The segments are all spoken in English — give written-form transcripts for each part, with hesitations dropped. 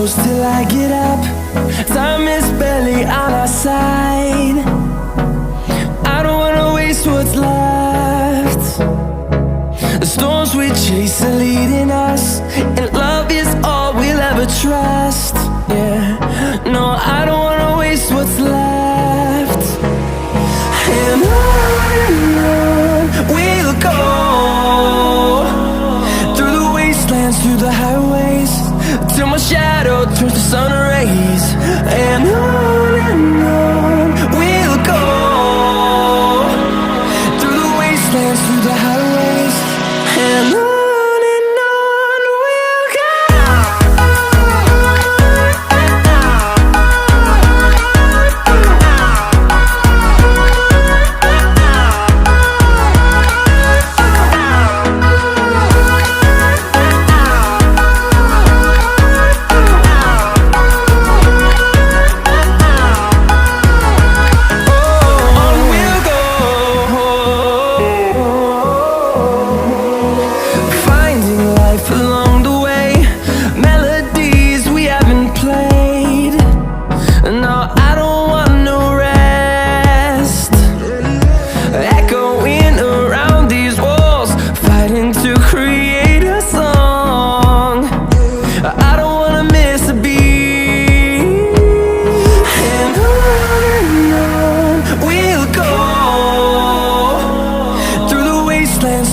close till I get up. Time is barely on our side. I don't wanna waste what's left. The storms we chase are leading us, and love is all we'll ever trust. Yeah, no, I don't wanna waste what's left. And on we'll go, through the wastelands, through the highways, till my shadow turns to sun rays. And on we'll go, through the wastelands, through the highways, and on we'll go.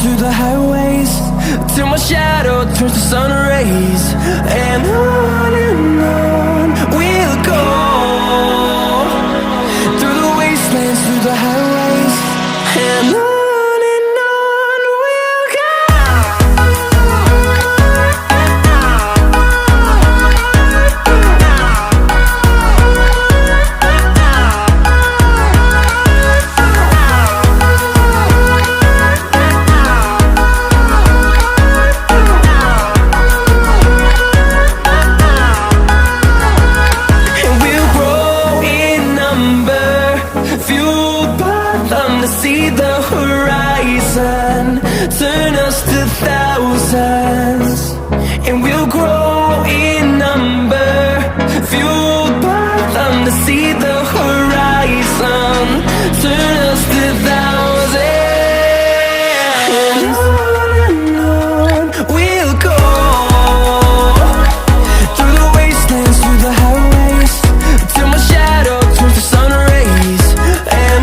Through the highways, till my shadow turns to sun rays. And on we'll go, through the wastelands, through the highways, and on we'll go. See the horizon, turn us to thousands, and we'll grow in number, fueled by them. To see the horizon, turn us to thousands, and on we'll go, through the wastelands, through the highways, till my shadow turns to sun rays. And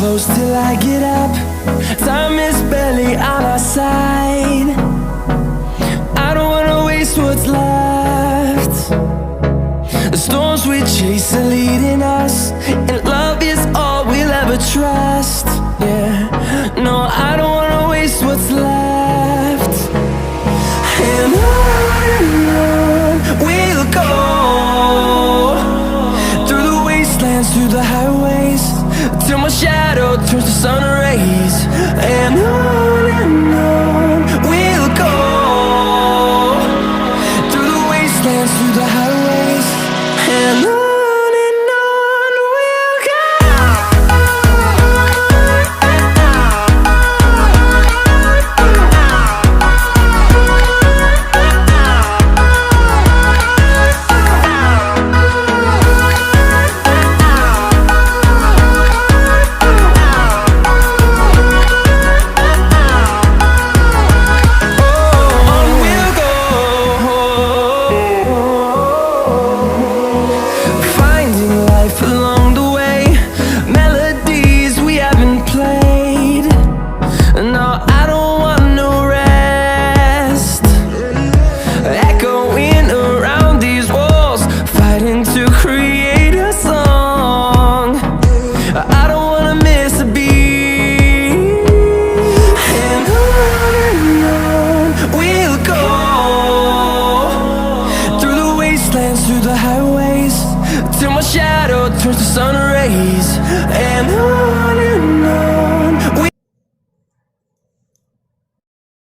close till I get up. Time is barely on our side. I don't wanna waste what's left. The storms we chase are leading us, and love is all we'll ever trust. Yeah, no, I don't wanna waste what's left. And on we'll go, through the wastelands, through the highways, till my shadow turns to sun rays. And on we'll go, through the wastelands, through the highways, and on we'll go. shadow turns to sun rays, and on